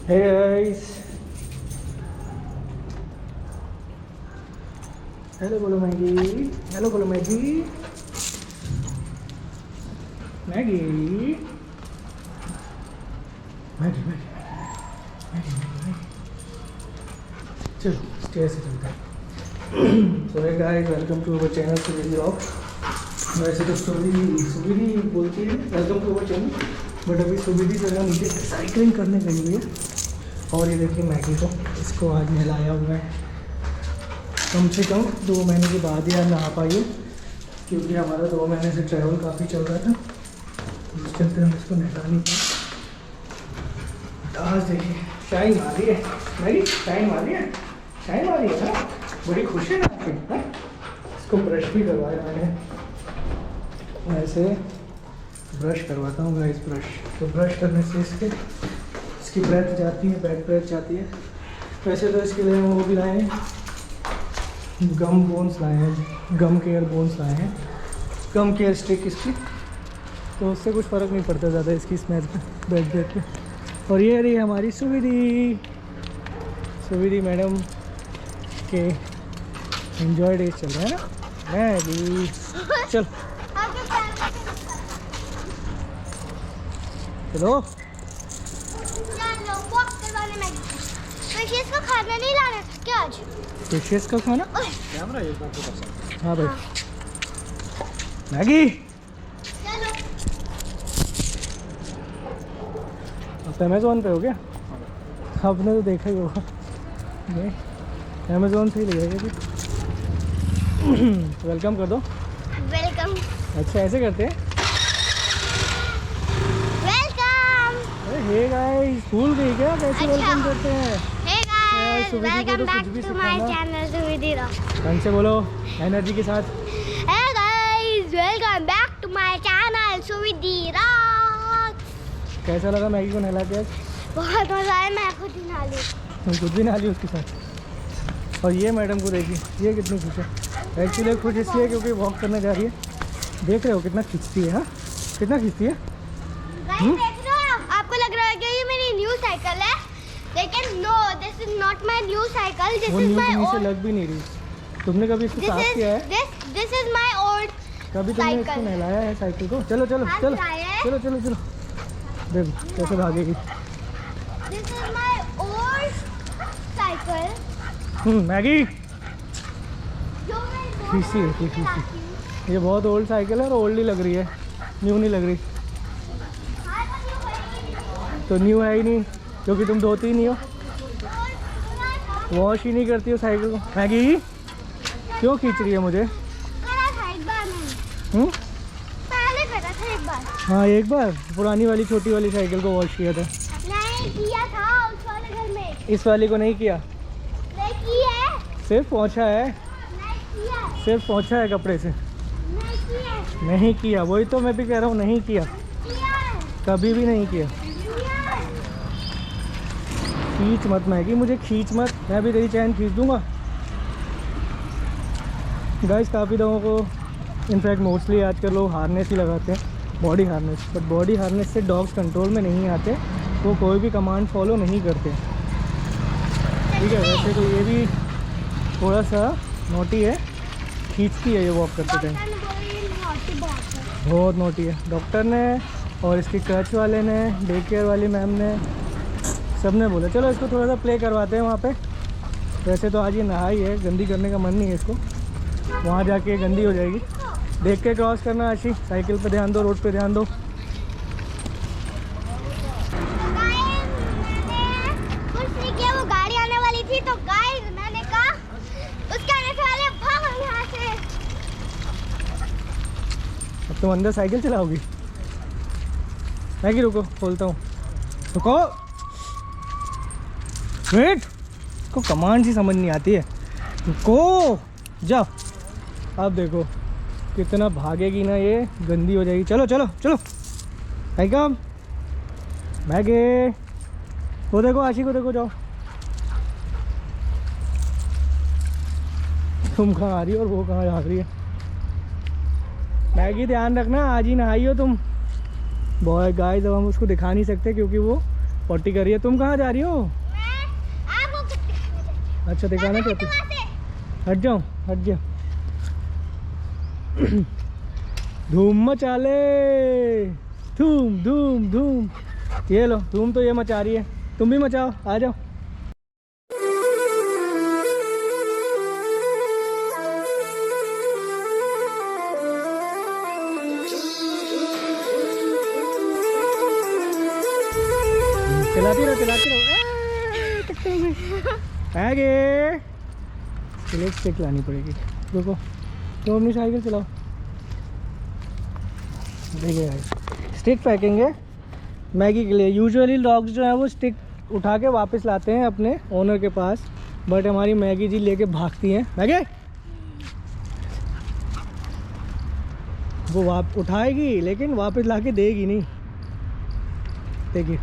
हे guys, hello बोलो Maggi, hello बोलो Maggi, Maggi, Maggi, Maggi, Maggi, Maggi. चलो stair से चलते हैं। So hey guys, welcome to our channel Suvidhi vlog. वैसे तो सुविधि बोलती है welcome to our channel, but अभी सुविधि जो है नीचे साइकिलिंग करने गई हुई है। और ये देखिए मैगी को, इसको आज नहलाया हुआ है। कम से कम 2 महीने के बाद ही आज नहा पाई है, क्योंकि हमारा 2 महीने से ट्रैवल काफ़ी चल रहा था, तो उस चलते हम इसको नहला नहीं पाए। आज देखिए शाइन आ रही है मैगी, शाइन आ रही है, शाइन आ रही है ना, बड़ी खुश है ना आपकी, हाँ? इसको ब्रश भी करवाया मैंने, ऐसे ब्रश करवाता हूँ गाइस, ब्रश तो ब्रश करने से इसकी ब्रेथ जाती है, बैक ब्रेथ जाती है। वैसे तो इसके लिए हम वो भी लाए हैं, गम बोन्स लाए हैं, गम केयर बोन्स लाए हैं, गम केयर स्टिक इसकी, तो उससे कुछ फ़र्क नहीं पड़ता ज़्यादा इसकी स्मेल पे, बैक ब्रेथ पे। और ये रही हमारी सुविधि मैडम के एंजॉय डेज चल रहे हैं ना। मैगी चल चलो फिशेस को खाना नहीं लाना था क्या आज? फिशेस का खाना? कैमरा एक बार तो पसंद। हाँ भाई, मैगी चलो आप अमेज़ोन पे हो क्या? आपने तो देखा ही होगा, नहीं अमेज़ोन से ही ले जाएगा जी। वेलकम कर दो। वेलकम अच्छा ऐसे करते हैं। वेलकम हे गाइस, स्कूल गई क्या? कैसे अच्छा। वेलकम करते हैं? हे गाइस, सुविधि को वेलकम तो बैक कुछ भी टू माय सिखाना। Channel Suvidhi rock. ढंग से बोलो, एनर्जी के साथ। Hey guys, welcome back to my channel Suvidhi rock. कैसा लगा मैगी को नहला के आज? बहुत मजा आया, मैं खुद ही नहा ली। तुम कुछ भी नहा ली उसके साथ। और ये मैडम को देखिए, ये कितनी खुश है। एक्चुअली खुश इसलिए है क्योंकि वॉक करने जा रही है। देख रहे हो कितना खींचती है, हाँ कितना खींचती है। गाइस देख रहे हो, आपको लग रहा है कि ये मेरी न्यू साइकिल है, लेकिन no, this is not my new cycle, this वो इज न्यू माय से ओल्ड। लग भी नहीं रही। तुमने कभी इसको साफ किया है? दिस इज माय ओल्ड कभी तुमने इसको साइकिल। नहलाया है साइकिल को? चलो चलो हाँ, चलो नहलाया है। चलो चलो चलो, देखो कैसे भागेगी। This is my old cycle Maggi जो मैं खींचती है, खींचती है। ये बहुत ओल्ड साइकिल है और ओल्ड ही लग रही है, न्यू नहीं लग रही। तो न्यू है ही नहीं क्योंकि तुम धोती ही नहीं हो, वॉश ही नहीं करती हो साइकिल को। मैगी क्यों खींच रही है मुझे? करा था एक बार मैंने, हम्म, पहले करा था एक बार। हाँ एक बार पुरानी वाली छोटी वाली साइकिल को वॉश किया था। नहीं किया था उस वाले घर में, इस वाली को नहीं किया, नहीं किया है, सिर्फ पोंछा है, नहीं किया है, सिर्फ पोंछा है कपड़े से। नहीं किया है, नहीं किया, वही तो मैं भी कह रहा हूँ, नहीं किया, किया है, कभी भी नहीं किया। किया है। खींच मत मैगी, मुझे खींच मत, मैं भी तेरी चैन खींच दूंगा। गाइस काफ़ी लोगों को, इनफैक्ट मोस्टली आजकल लोग हार्नेस ही लगाते हैं, body harness, but body harness से डॉग्स कंट्रोल में नहीं आते, वो कोई भी कमांड फॉलो नहीं करते। ठीक है, वैसे तो ये भी थोड़ा सा नोटी है, खींचती है ये वॉक करते टाइम, डॉक्टर ने बोला ये नॉटी बहुत है। बहुत नोटी है। डॉक्टर ने और इसकी क्रच वाले ने, डे केयर वाली मैम ने, सब ने बोला चलो इसको थोड़ा सा प्ले करवाते हैं वहाँ पे। वैसे तो आज ये नहाई है, गंदी करने का मन नहीं है इसको, वहाँ जाके गंदी हो जाएगी। देख के क्रॉस करना आशी, साइकिल पे ध्यान दो, रोड पे ध्यान दो। कुछ नहीं किया, वो गाड़ी आने वाली थी तो गाइस मैंने कहा उसके आने से वाले भागो यहाँ से। अब तुम अंदर साइकिल चलाओगी? मैगी रुको, खोलता हूँ, रुको, वेट, को कमांड सी समझ नहीं आती है, रुको, जाओ। अब देखो कितना भागेगी ना, ये गंदी हो जाएगी। चलो चलो चलो, कम मैगी, वो देखो आशी को देखो, जाओ। तुम कहाँ आ रही हो और वो कहाँ भाग रही है? मैगी ध्यान रखना, आज ही नहाई हो तुम। बॉय गाइस अब हम उसको दिखा नहीं सकते क्योंकि वो पॉटी कर रही है। तुम कहाँ जा रही हो? अच्छा दिखाना चाहती? हट जाओ, हट गया। धूम मचा ले, धूम धूम धूम। ये लो, धूम तो ये मचा रही है, तुम भी मचाओ, आ जाओ। चलाती रहो, चलाती रहो। आगे चलो, स्टिक लानी पड़ेगी। रुको, तुम अपनी साइकिल चलाओ। देखिए स्टिक फेंकेंगे मैगी के लिए। यूजुअली डॉग्स जो है वो स्टिक उठा के वापस लाते हैं अपने ओनर के पास, बट हमारी मैगी जी लेके भागती हैं। मैगी वो उठाएगी लेकिन वापस लाके देगी नहीं। देखिए,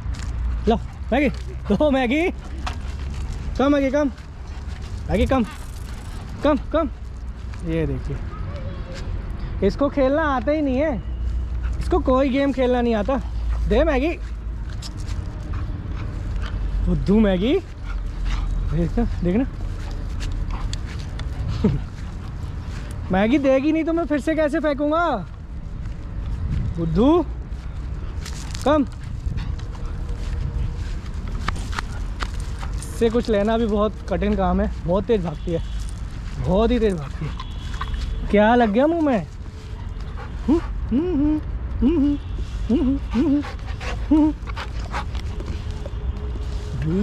लो मैगी, दो मैगी, कम मैगी, कम मैगी, कम कम कम। ये देखिए, इसको खेलना आता ही नहीं है, इसको कोई गेम खेलना नहीं आता। दे मैगी, बुद्धू मैगी, देखना देखना। मैगी देगी नहीं तो मैं फिर से कैसे फेंकूंगा? बुद्धू कम। से कुछ लेना भी बहुत कठिन काम है, बहुत तेज भागती है, बहुत ही तेज भागती है। क्या लग गया मुंह में?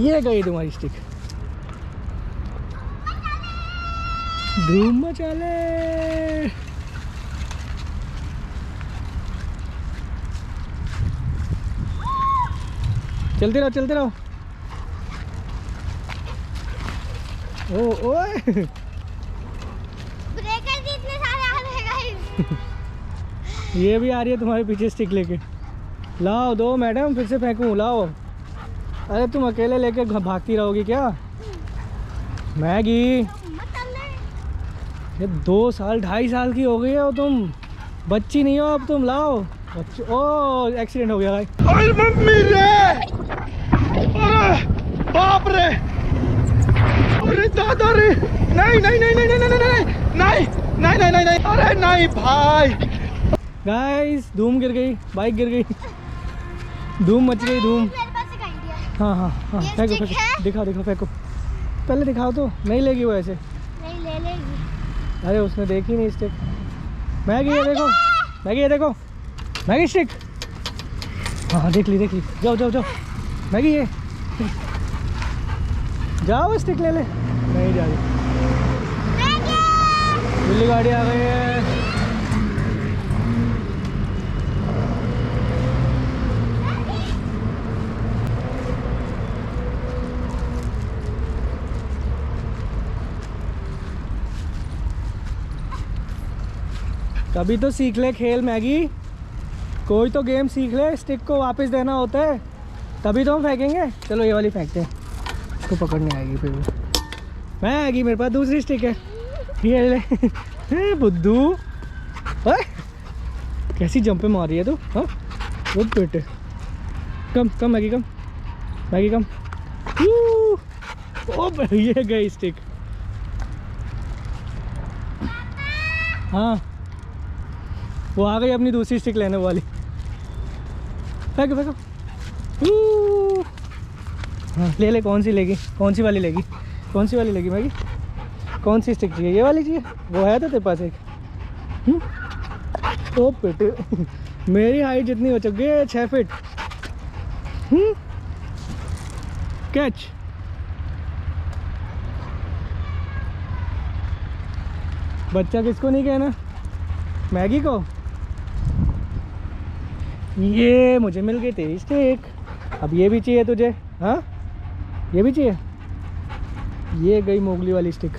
ये गई तुम्हारी स्टिक। धूम मचा ले। चलते रहो, चलते रहो। ओए ब्रेकर जी इतने सारे आ रहे गाइस। ये भी आ रही है तुम्हारे पीछे स्टिक लेके। लाओ दो मैडम, फिर से फेंकूं, लाओ। अरे तुम अकेले लेके भागती रहोगी क्या? मैगी ये 2 साल 2.5 साल की हो गई हो तुम, बच्ची नहीं हो अब तुम। लाओ बच्ची। ओ एक्सीडेंट हो गया भाई। अरे मम्मी रे, अरे बाप रे, अरे दादा रे, नहीं नहीं नहीं नहीं नहीं नहीं नहीं नहीं नहीं नहीं नहीं, अरे नहीं भाई। गाइस धूम गिर गई, बाइक गिर गई, धूम मच गई, धूम। मेरे पास एक आइडिया है। हाँ हाँ हाँ, ये फेंको stick फेंको, है? दिखाओ दिखाओ, फेंको पहले, दिखाओ तो। नहीं लेगी वो ऐसे। नहीं ले लेगी। अरे उसने देखी नहीं स्टिक। मैगी ये देखो, मैगी ये देखो, मैगी स्टिक। हाँ देख ली, देख ली। जाओ जाओ जाओ मैगी, ये जाओ स्टिक ले ले। नहीं जा रही, दिल्ली गाड़ी आ गई है। कभी तो सीख ले खेल मैगी, कोई तो गेम सीख ले। स्टिक को वापस देना होता है तभी तो हम फेंकेंगे। चलो ये वाली फेंकते हैं, इसको पकड़ने आएगी फिर वो। मैगी मेरे पास दूसरी स्टिक है, ये ले। बुद्धू ओए, कैसी जंपे मारी है तू? हाँ वो बेटे, कम कम मैगी, कम मैगी, कम। ओ ये गई स्टिक। हाँ वो आ गई अपनी दूसरी स्टिक लेने वाली। फेंको फेंको। हाँ ले ले, कौन सी लेगी, कौन सी वाली लेगी, कौन सी वाली लेगी मैगी? कौन सी स्टिक चाहिए? ये वाली चाहिए? वो है तो तेरे पास एक। ओ बेटे, मेरी हाइट जितनी हो चुकी है, 6 फीट। कैच। बच्चा किसको नहीं कहना, मैगी को। ये मुझे मिल गई तेरी स्टिक, अब ये भी चाहिए तुझे? हाँ ये भी चाहिए। ये गई मोगली वाली स्टिक।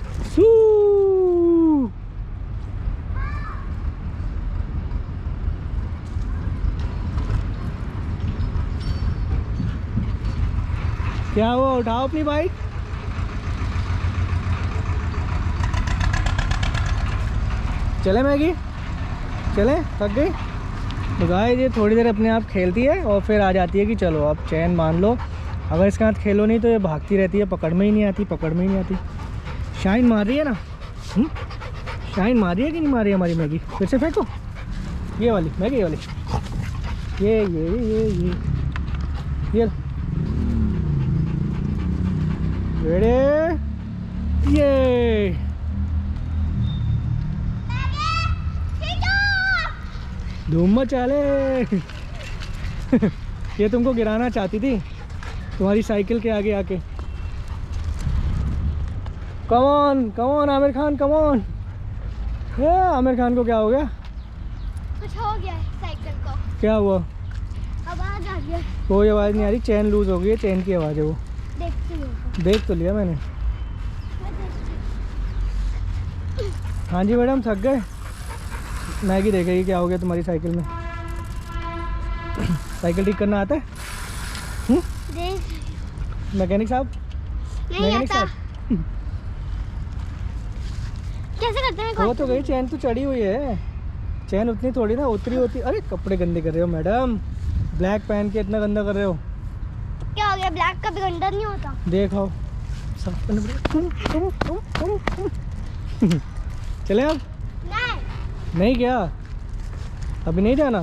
क्या हुआ, उठाओ अपनी बाइक। चले मैगी, चले, थक गई तो गाइस ये थोड़ी देर अपने आप खेलती है और फिर आ जाती है कि चलो अब चैन मान लो, अगर इसके साथ खेलो नहीं तो ये भागती रहती है, पकड़ में ही नहीं आती, पकड़ में ही नहीं आती। शाइन मार रही है ना? शाइन मार रही है कि नहीं मार रही है हमारी मैगी? फिर से फेंको ये वाली मैगी, ये वाली, ये रेडी, ये धूम मचा ले। ये तुमको गिराना चाहती थी तुम्हारी साइकिल के आगे आके। Come on Aamir Khan, come on. Aamir Khan को क्या हो गया? कुछ हो गया है साइकिल को। क्या हुआ? आवाज आ रही है। कोई आवाज़ नहीं आ रही, चेन लूज हो गई है, चेन की आवाज़ है वो। देखती हूँ। देख तो लिया मैंने। हाँ जी मैडम, थक गए? मैगी देखेगी क्या हो गया तुम्हारी साइकिल में। साइकिल ठीक करना आता है? मैकेनिक साहब, नहीं मैकेनिक आता। साहब। कैसे करते हैं? हो तो गई, चैन तो चढ़ी हुई है, चैन उतनी थोड़ी ना उतरी होती। अरे कपड़े गंदे कर रहे हो मैडम, ब्लैक पहन के इतना गंदा कर रहे हो। क्या हो गया? ब्लैक का भी गंदा नहीं होता। देखो सब चले अब? नहीं क्या अभी नहीं जाना?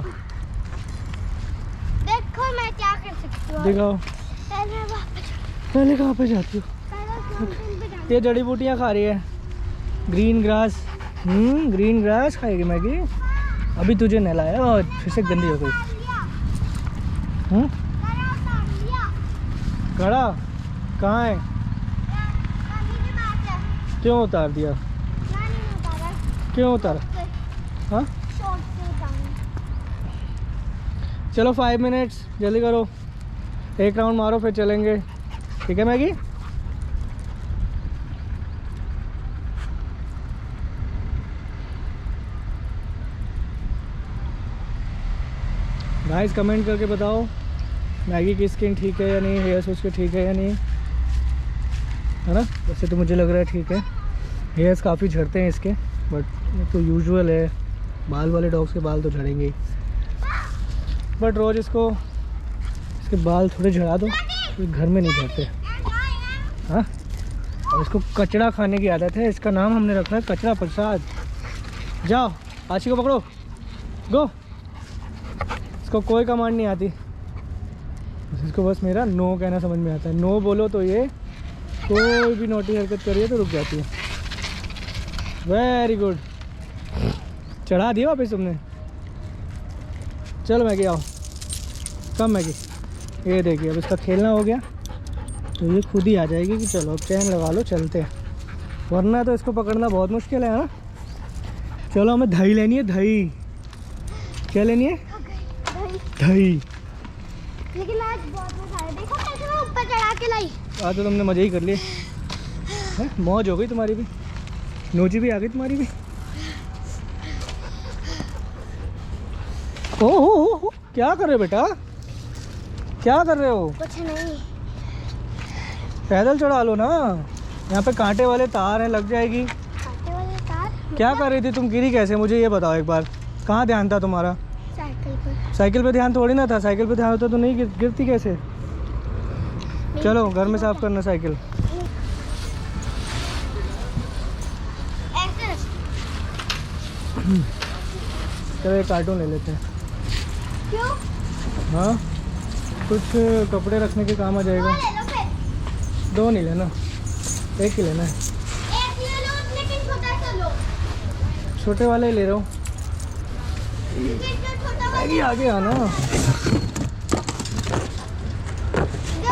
देखो मैं क्या कर सकती हूँ। दिखाओ। पहले कहाँ पे जाती हो? ये जड़ी बूटियाँ खा रही है, ग्रीन ग्रास। ग्रीन ग्रास खाएगी मैगी। अभी तुझे नहलाया और फिर से गंदी हो गई। घड़ा कहाँ है? क्यों उतार दिया? क्यों उतारा? हाँ चलो 5 मिनट्स जल्दी करो, एक राउंड मारो फिर चलेंगे, ठीक है मैगी? गाइस कमेंट करके बताओ मैगी की स्किन ठीक है या नहीं, हेयर्स उसके ठीक है या नहीं, है ना? वैसे तो मुझे लग रहा है ठीक है, हेयर्स काफ़ी झड़ते हैं इसके, बट तो यूजुअल है, बाल वाले डॉग्स के बाल तो झड़ेंगे ही, बट रोज़ इसके बाल थोड़े झड़ा दो तो घर में नहीं झड़ते। हाँ, और इसको कचड़ा खाने की आदत है, इसका नाम हमने रखा है कचड़ा प्रसाद। जाओ आशी को पकड़ो, गो। इसको कोई कमांड नहीं आती, इसको बस मेरा नो कहना समझ में आता है। नो बोलो तो ये कोई भी नोटी हरकत करिए तो रुक जाती है। वेरी गुड, चढ़ा दिया वापस तुमने। चलो मैगी आओ, कम मैगी। ये देखिए अब इसका खेलना हो गया तो ये खुद ही आ जाएगी कि चलो अब चैन लगा लो चलते हैं, वरना तो इसको पकड़ना बहुत मुश्किल है ना। चलो हमें दही लेनी है, दही। क्या लेनी है? दही। लेकिन आज बहुत मजा आया, देखो कैसे मैं ऊपर चढ़ा के लाई। आज तो तुमने मज़े ही कर लिए हैं, मौज हो गई तुम्हारी भी, नोजी भी आ गई तुम्हारी भी। ओह क्या कर रहे हो बेटा, क्या कर रहे हो? कुछ नहीं, पैदल चढ़ा लो ना, यहाँ पे कांटे वाले तार हैं, लग जाएगी। कांटे वाले तार? क्या कर रही थी तुम, गिरी कैसे मुझे ये बताओ एक बार। कहाँ ध्यान था तुम्हारा? साइकिल पर। साइकिल पे ध्यान थोड़ी ना था, साइकिल पे ध्यान होता तो नहीं गिरती कैसे? चलो घर में साफ करना साइकिल। ऐसे चलो एक कार्टून ले लेते हैं। क्यों? हाँ कुछ कपड़े रखने के काम आ जाएगा। ले लो फिर। 2 नहीं लेना, 1 ही लेना है। एक ले लो लेकिन छोटा सा लो। छोटे वाले ही ले रहा हूँ। छोटा मैगी आगे आना, जो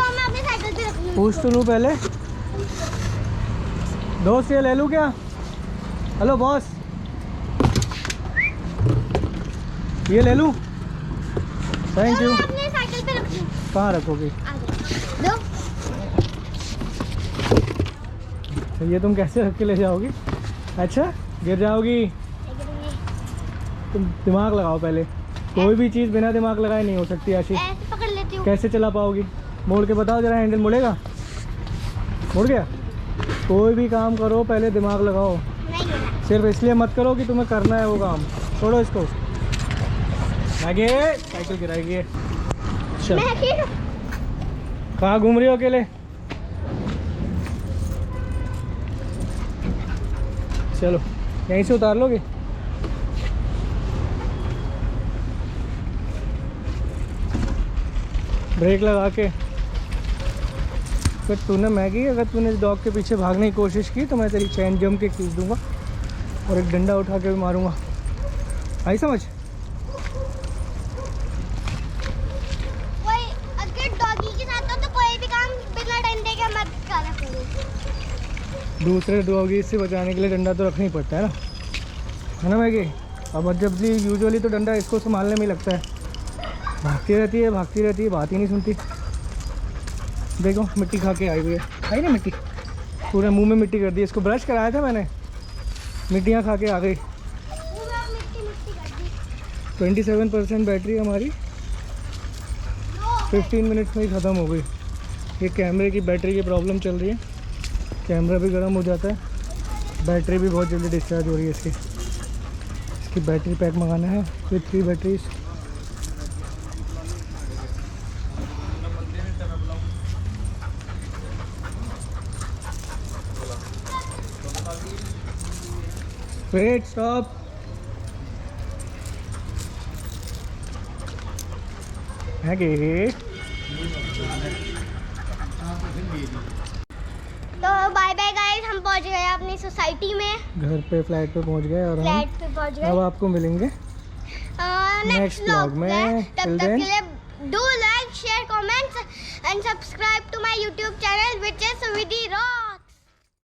मैं अपनी साइकिल पे रख लूँ। पूछ तो लूँ पहले। दोस्त ये ले लूँ क्या? हेलो बॉस, ये ले लूँ? Thank you. मैं अपनी साइकिल पे रख लूँ। कहाँ रखोगी? दो। तो ये तुम कैसे रख के ले जाओगी? अच्छा गिर जाओगी। तुम दिमाग लगाओ पहले, कोई भी चीज़ बिना दिमाग लगाए नहीं हो सकती आशी। ऐसे पकड़ लेती हूँ। कैसे चला पाओगी? मोड़ के बताओ जरा, हैंडल मुड़ेगा? मुड़ गया? कोई भी काम करो पहले दिमाग लगाओ, नहीं सिर्फ इसलिए मत करो कि तुम्हें करना है वो काम। छोड़ो इसको। आगे साइकिल गिराएगी। चल मैं कहाँ घूम रही हो अकेले? चलो यहीं से उतार लोगे? ब्रेक लगा के। फिर तूने मैगी, अगर तूने डॉग के पीछे भागने की कोशिश की तो मैं तेरी चैन जम के खींच दूंगा और एक डंडा उठा के भी मारूंगा। आई समझ? कोई अगर डॉगी के साथ हो तो कोई भी काम बिना डंडे के मत करा करो। दूसरे डॉगी से बचाने के लिए डंडा तो रखना ही पड़ता है ना मैगी? अब जब यूजुअली तो डंडा इसको संभालने में ही लगता है। भागती रहती है, बात ही नहीं सुनती। देखो मिट्टी खा के आई हुई है। आई ना मिट्टी, पूरे मुंह में मिट्टी कर दी। इसको ब्रश कराया था मैंने, मिट्टियाँ खा के आ गई। पूरा मिट्टी कर दी। 27% बैटरी हमारी 15 मिनट्स में ही ख़त्म हो गई। ये कैमरे की बैटरी की प्रॉब्लम चल रही है, कैमरा भी गर्म हो जाता है, बैटरी भी बहुत जल्दी डिस्चार्ज हो रही है इसकी बैटरी पैक मंगाना है विद 3 बैटरीज। Wait stop. आगे तो बाय बाय गाइस, हम पहुंच गए अपनी सोसाइटी में। घर पे फ्लैट पे पहुंच गए और फ्लैट पे पहुंच अब गए। आपको मिलेंगे नेक्स्ट vlog में। तब Till तक के then, लिए do like, share, comments and subscribe to my YouTube channel which is विदी रॉक।